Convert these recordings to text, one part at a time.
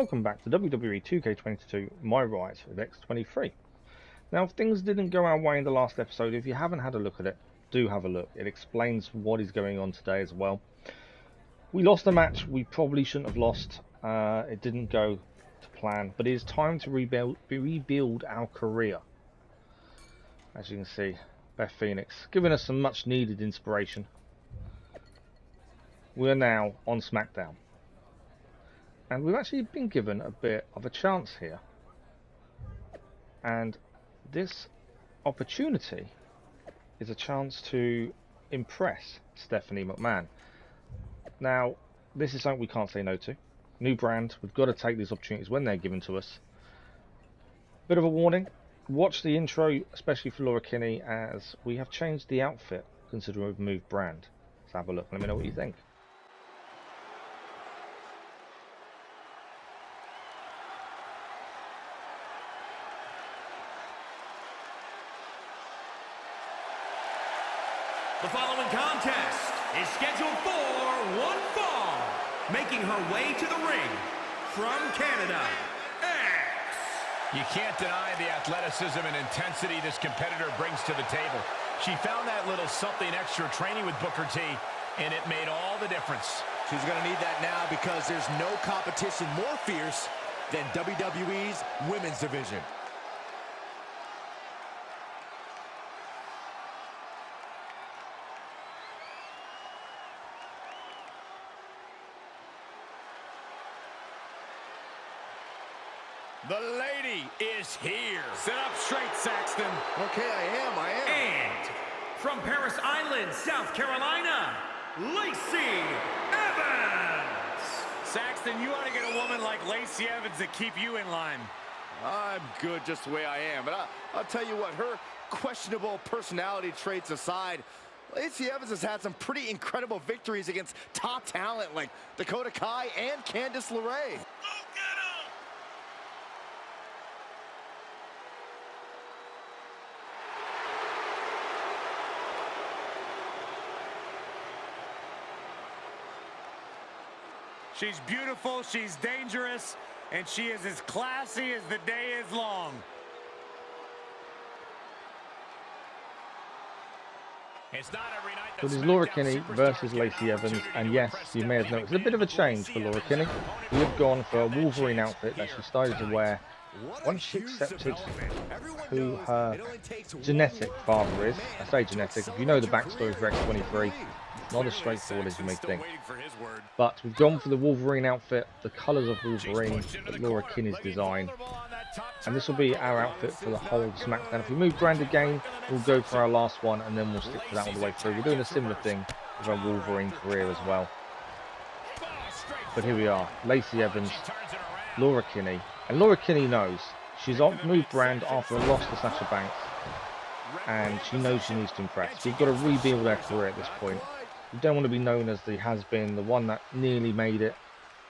Welcome back to WWE 2K22 MyRise with X-23. Now, if things didn't go our way in the last episode, if you haven't had a look at it, do have a look. It explains what is going on today as well. We lost a match we probably shouldn't have lost. It didn't go to plan, but it is time to rebuild our career. As you can see, Beth Phoenix giving us some much needed inspiration. We are now on Smackdown. And we've actually been given a bit of a chance here. And this opportunity is a chance to impress Stephanie McMahon. Now, this is something we can't say no to. New brand, we've got to take these opportunities when they're given to us. Bit of a warning, watch the intro, especially for Laura Kinney, as we have changed the outfit considering we've moved brand. Let's have a look, let me know what you think. The following contest is scheduled for one fall. Making her way to the ring from Canada, X. You can't deny the athleticism and intensity this competitor brings to the table. She found that little something extra training with Booker T, and it made all the difference. She's going to need that now because there's no competition more fierce than WWE's women's division. The lady is here. Sit up straight, Saxton. Okay, I am. And from Paris Island, South Carolina, Lacey Evans. Saxton, you ought to get a woman like Lacey Evans to keep you in line. I'm good just the way I am, but I'll tell you what, her questionable personality traits aside, Lacey Evans has had some pretty incredible victories against top talent like Dakota Kai and Candice LeRae. She's beautiful, she's dangerous, and she is as classy as the day is long. It's not every night that So this is Laura Kinney versus Lacey Evans, and yes, you may have noticed a bit of a change for Laura Kinney. We have gone for a Wolverine outfit that she started to wear once she accepted who her genetic father is. I say genetic, if you know the backstory for X-23, not as straightforward as you may think. But we've gone for the Wolverine outfit, the colours of Wolverine, Laura Kinney's design. And this will be our outfit for the whole Smackdown. If we move brand again, we'll go for our last one and then we'll stick to that all the way through. We're doing a similar thing with our Wolverine career as well. But here we are, Lacey Evans, Laura Kinney. And Laura Kinney knows she's moved brand after a loss to Sasha Banks. And she knows she needs to impress. We've got to rebuild her career at this point. You don't want to be known as the has-been, the one that nearly made it.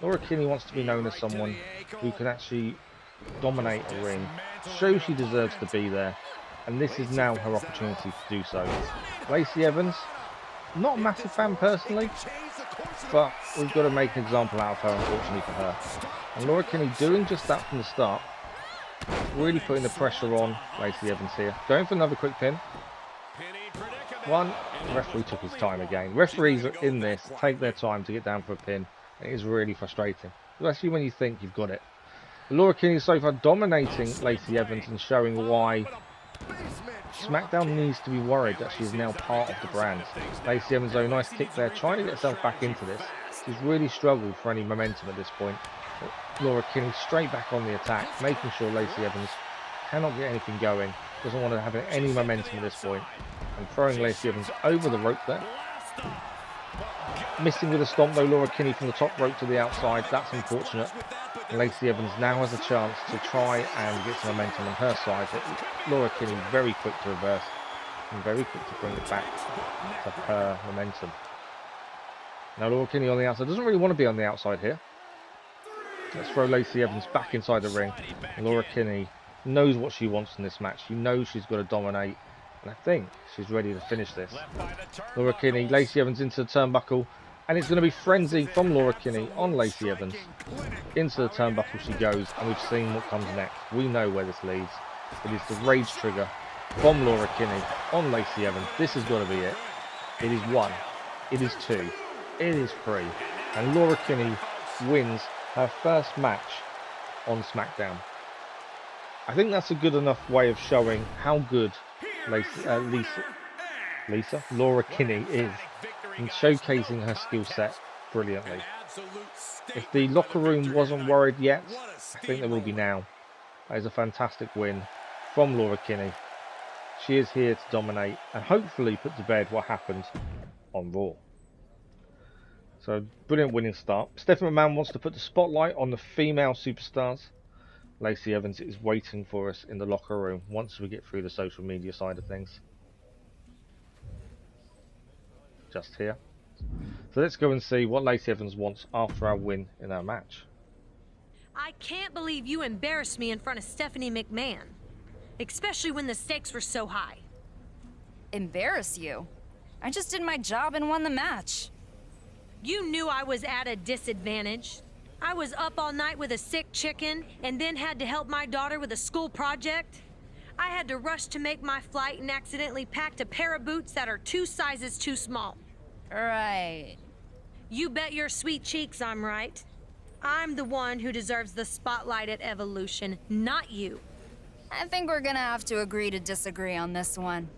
Laura Kinney wants to be known as someone who can actually dominate a ring, show she deserves to be there, and this is now her opportunity to do so. Lacey Evans, not a massive fan personally, but we've got to make an example out of her, unfortunately for her. And Laura Kinney doing just that from the start, really putting the pressure on Lacey Evans here. Going for another quick pin. One, the referee took his time again. Referees are in this, take their time to get down for a pin. It is really frustrating, especially when you think you've got it. But Laura Kinney so far dominating Lacey Evans and showing why SmackDown needs to be worried that she is now part of the brand. Lacey Evans, though, nice kick there, trying to get herself back into this. She's really struggled for any momentum at this point. But Laura Kinney straight back on the attack, making sure Lacey Evans cannot get anything going, doesn't want to have any momentum at this point. And throwing Lacey Evans over the rope there. Missing with a stomp though, Laura Kinney from the top rope to the outside. That's unfortunate. Lacey Evans now has a chance to try and get some momentum on her side. But Laura Kinney very quick to reverse and very quick to bring it back to her momentum. Now Laura Kinney on the outside doesn't really want to be on the outside here. Let's throw Lacey Evans back inside the ring. And Laura Kinney knows what she wants in this match. She knows she's got to dominate. And I think she's ready to finish this. Laura Kinney, Lacey Evans into the turnbuckle. And it's going to be frenzy from Laura Kinney on Lacey Evans. Into the turnbuckle she goes, and we've seen what comes next. We know where this leads. It is the rage trigger from Laura Kinney on Lacey Evans. This has got to be it. It is 1. It is 2. It is 3. And Laura Kinney wins her first match on Smackdown. I think that's a good enough way of showing how good Laura Kinney is in showcasing her skill set brilliantly. If the locker room wasn't worried yet, I think they will be now. That is a fantastic win from Laura Kinney. She is here to dominate and hopefully put to bed what happened on Raw. So, brilliant winning start. Stephanie McMahon wants to put the spotlight on the female superstars. Lacey Evans is waiting for us in the locker room once we get through the social media side of things. Just here. So let's go and see what Lacey Evans wants after our win in our match. I can't believe you embarrassed me in front of Stephanie McMahon. Especially when the stakes were so high. Embarrass you? I just did my job and won the match. You knew I was at a disadvantage. I was up all night with a sick chicken and then had to help my daughter with a school project. I had to rush to make my flight and accidentally packed a pair of boots that are 2 sizes too small. Right. You bet your sweet cheeks I'm right. I'm the one who deserves the spotlight at Evolution, not you. I think we're gonna have to agree to disagree on this one.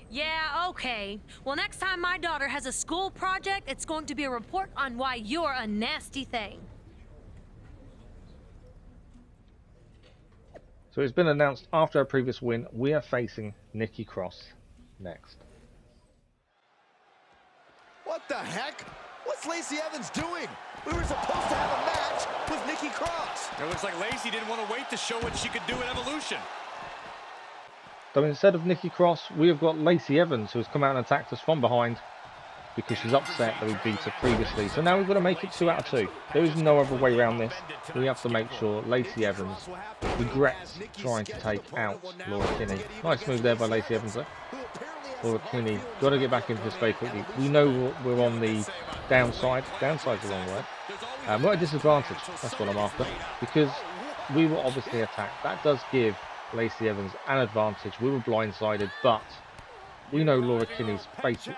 Yeah, okay. Well, next time my daughter has a school project, it's going to be a report on why you're a nasty thing. So it's been announced after our previous win, we are facing Nikki Cross next. What the heck? What's Lacey Evans doing? We were supposed to have a match with Nikki Cross. It looks like Lacey didn't want to wait to show what she could do at Evolution. So instead of Nikki Cross, we have got Lacey Evans, who has come out and attacked us from behind because she's upset that we beat her previously. So now we've got to make it 2 out of 2. There is no other way around this. We have to make sure Lacey Evans regrets trying to take out Laura Kinney. Nice move there by Lacey Evans though. Laura Kinney, got to get back into this very quickly. We know we're on the downside. Downside's the wrong word. We're at a disadvantage. That's what I'm after. Because we were obviously attacked. That does give Lacey Evans an advantage. We were blindsided, but we know Laura Kinney's faced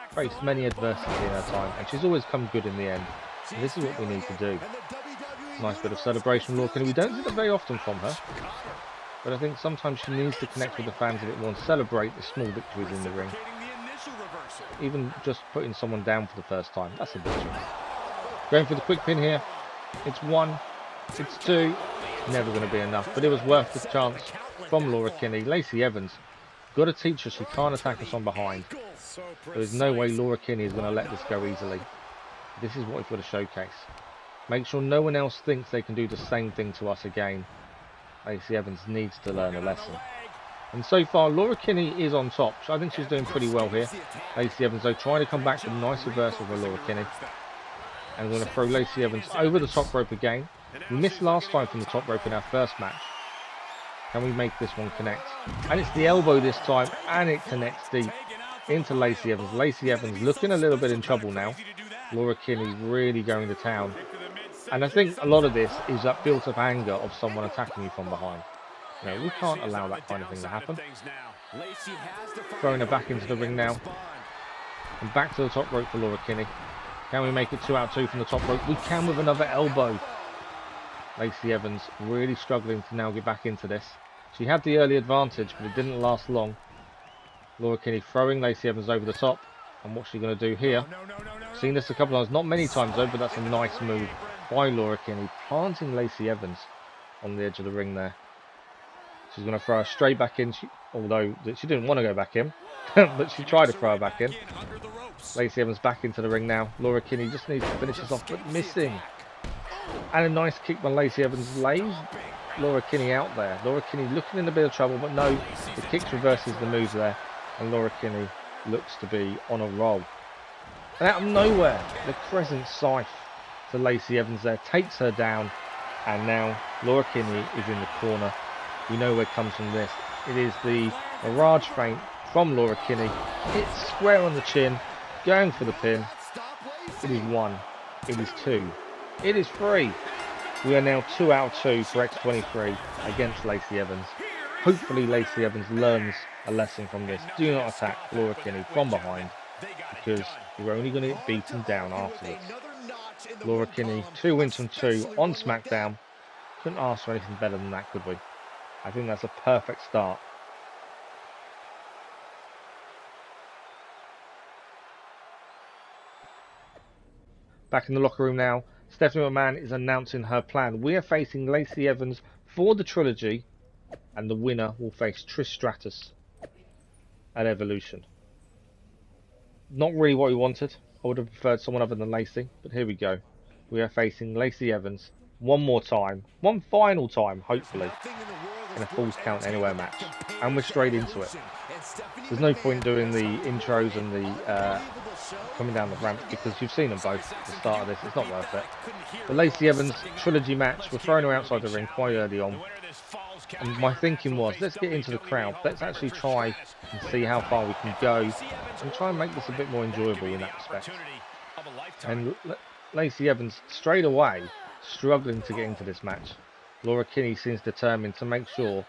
many adversity in her time, and she's always come good in the end. And this is what we need to do. Nice bit of celebration from Laura Kinney. We don't see that very often from her, but I think sometimes she needs to connect with the fans a bit more and celebrate the small victories in the ring. Even just putting someone down for the first time, that's a victory. Going for the quick pin here. It's 1, it's 2. Never going to be enough, but it was worth the chance from Laura Kinney. Lacey Evans, got to teach her she can't attack us on behind. There is no way Laura Kinney is going to let this go easily. This is what we've got to showcase. Make sure no one else thinks they can do the same thing to us again. Lacey Evans needs to learn a lesson. And so far, Laura Kinney is on top. I think she's doing pretty well here. Lacey Evans, though, trying to come back with a nice reversal for Laura Kinney. And we're going to throw Lacey Evans over the top rope again. We missed last time from the top rope in our first match. Can we make this one connect? And it's the elbow this time, and it connects deep into Lacey Evans. Lacey Evans looking a little bit in trouble now. Laura Kinney really going to town. And I think a lot of this is that built-up anger of someone attacking you from behind. You know, we can't allow that kind of thing to happen. Throwing her back into the ring now. And back to the top rope for Laura Kinney. Can we make it 2 out of 2 from the top rope? We can with another elbow. Lacey Evans really struggling to now get back into this. She had the early advantage, but it didn't last long. Laura Kinney throwing Lacey Evans over the top. And what's she going to do here? Seen this a couple of times, not many times though, but that's a nice move by Laura Kinney, planting Lacey Evans on the edge of the ring there. She's going to throw her straight back in, although she didn't want to go back in, but she tried to throw her back in. Lacey Evans back into the ring now. Laura Kinney just needs to finish this off, but missing. And a nice kick by Lacey Evans lays Laura Kinney out there. Laura Kinney looking in a bit of trouble, but no, the kick reverses the moves there, and Laura Kinney looks to be on a roll. And out of nowhere, the Crescent Scythe to Lacey Evans there takes her down, and now Laura Kinney is in the corner. We know where it comes from this. It is the Mirage feint from Laura Kinney. It's square on the chin, going for the pin. It is 1. It is 2. It is 3. We are now 2 out of 2 for X-23 against Lacey Evans. Hopefully Lacey Evans learns a lesson from this. Do not attack Laura Kinney from behind, because you're only going to get beaten down afterwards. Laura Kinney, 2 wins from 2 on Smackdown. Couldn't ask for anything better than that, could we? I think that's a perfect start. Back in the locker room now, Stephanie McMahon is announcing her plan. We are facing Lacey Evans for the trilogy, and the winner will face Trish Stratus at Evolution. Not really what we wanted. I would have preferred someone other than Lacey, but here we go. We are facing Lacey Evans one more time, one final time, hopefully, in a Falls Count Anywhere match, and we're straight into it. There's no point doing the intros and the coming down the ramp, because you've seen them both at the start of this. It's not worth it. The Lacey Evans trilogy match, we're throwing her outside the ring quite early on, and my thinking was, let's get into the crowd, let's actually try and see how far we can go and try and make this a bit more enjoyable in that respect. And Lacey Evans straight away struggling to get into this match. Laura Kinney seems determined to make sure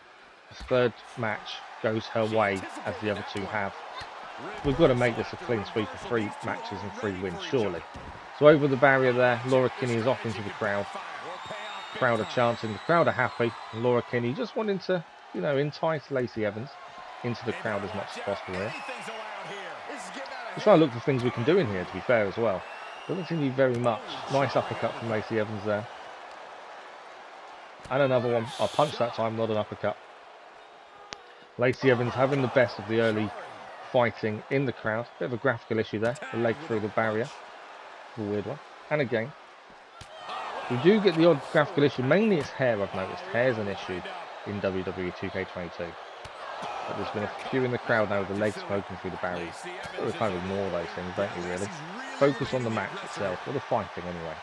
the third match goes her way, as the other two have. We've got to make this a clean sweep of 3 matches and 3 wins, surely. So over the barrier there, Laura Kinney is off into the crowd. The crowd are chanting, the crowd are happy, and Laura Kinney just wanting to, you know, entice Lacey Evans into the crowd as much as possible here. We're trying to look for things we can do in here, to be fair, as well. Doesn't seem to be very much. Nice uppercut from Lacey Evans there. And another one. I punched that time, not an uppercut. Lacey Evans having the best of the early fighting in the crowd. Bit of a graphical issue there. The leg through the barrier. A weird one. And again. We do get the odd graphical issue. Mainly it's hair, I've noticed. Hair's an issue in WWE 2K22. But there's been a few in the crowd now with the legs poking through the barriers. We kind of ignore those things, don't we, really? Focus on the match itself, or the fighting anyway.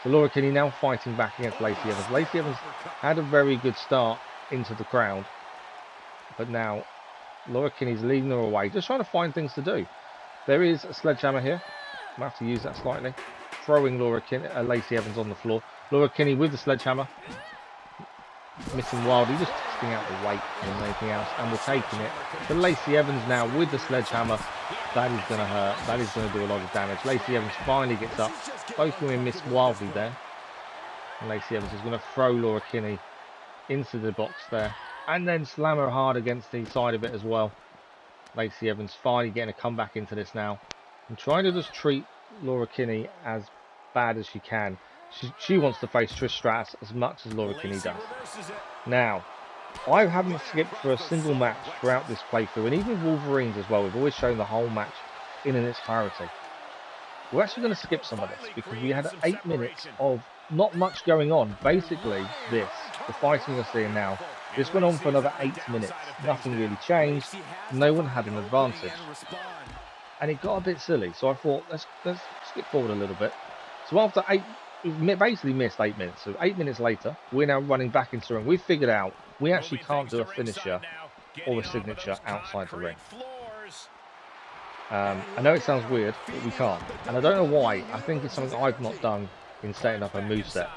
So Laura Kinney now fighting back against Lacey Evans. Lacey Evans had a very good start into the crowd, but now Laura Kinney's leading her away, just trying to find things to do. There is a sledgehammer here. I'll have to use that slightly. Throwing Lacey Evans on the floor. Laura Kinney with the sledgehammer. Missing wildly, just testing out the weight and anything else, and we're taking it. But Lacey Evans now with the sledgehammer. That is going to hurt. That is going to do a lot of damage. Lacey Evans finally gets up. Both women miss wildly there. And Lacey Evans is going to throw Laura Kinney into the box there, and then slam her hard against the side of it as well. Lacey Evans finally getting a comeback into this now, and trying to just treat Laura Kinney as bad as she can. She wants to face Trish Stratus as much as Laura Kinney does. Now, I haven't skipped for a single match throughout this playthrough, and even Wolverines as well. We've always shown the whole match in its entirety. We're actually going to skip some of this because we had 8 minutes of not much going on. Basically, the fighting you're seeing now, this went on for another 8 minutes. Nothing really changed. No one had an advantage. And it got a bit silly, so I thought, let's skip forward a little bit. So after we basically missed 8 minutes. So 8 minutes later, we're now running back into the ring. We've figured out we actually can't do a finisher or a signature outside the ring. I know it sounds weird, but we can't. And I don't know why. I think it's something I've not done in setting up a moveset. So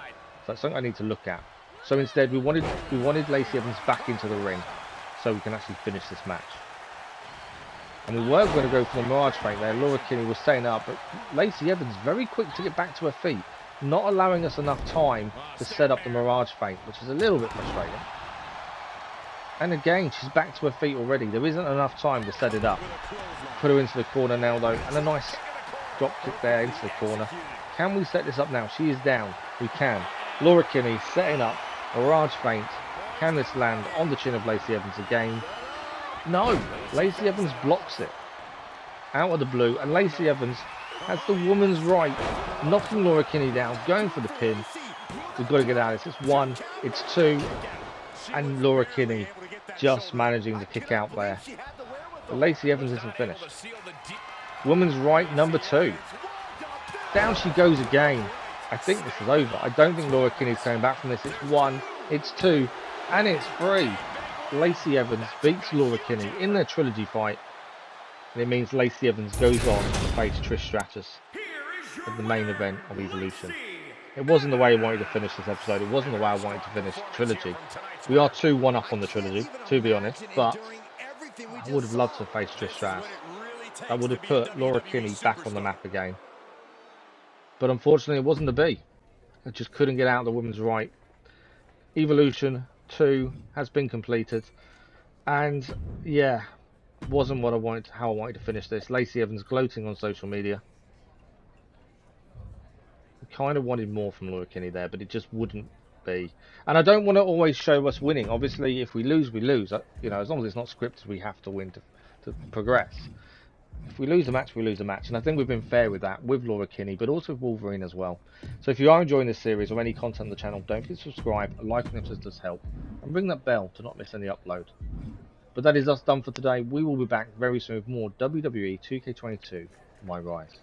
that's something I need to look at. So instead, we wanted Lacey Evans back into the ring so we can actually finish this match. And we were going to go for the Mirage feint there. Laura Kinney was setting up, but Lacey Evans very quick to get back to her feet, not allowing us enough time to set up the Mirage feint, which is a little bit frustrating. And again, she's back to her feet already. There isn't enough time to set it up. Put her into the corner now, though, and a nice drop kick there into the corner. Can we set this up now? She is down. We can. Laura Kinney setting up a Mirage feint. Can this land on the chin of Lacey Evans again? No, Lacey Evans blocks it out of the blue, and Lacey Evans has the woman's right, knocking Laura Kinney down, going for the pin. We've got to get out of this. It's 1, it's 2, and Laura Kinney just managing to kick out there. But Lacey Evans isn't finished. Woman's right, number 2. Down she goes again. I think this is over. I don't think Laura Kinney's coming back from this. It's 1, it's 2, and it's 3. Lacey Evans beats Laura Kinney in their trilogy fight, and it means Lacey Evans goes on to face Trish Stratus. at the main event of Evolution. It wasn't the way I wanted to finish this episode. It wasn't the way I wanted to finish Trilogy. We are 2-1 up on the Trilogy, to be honest, but I would have loved to face Trish Stratus. That would have put Laura Kinney back on the map again. But unfortunately, it wasn't to be. I just couldn't get out of the women's right. Evolution 2 has been completed. And yeah, wasn't what I wanted, how I wanted to finish this. Lacey Evans gloating on social media. I kind of wanted more from Laura Kinney there, but it just wouldn't be. And I don't want to always show us winning. Obviously, if we lose, we lose. You know, as long as it's not scripted, we have to win to progress. If we lose a match, we lose a match. And I think we've been fair with that, with Laura Kinney, but also with Wolverine as well. So if you are enjoying this series or any content on the channel, don't forget to subscribe, a like and it does help. And ring that bell to not miss any upload. But that is us done for today. We will be back very soon with more WWE 2K22 MyRise.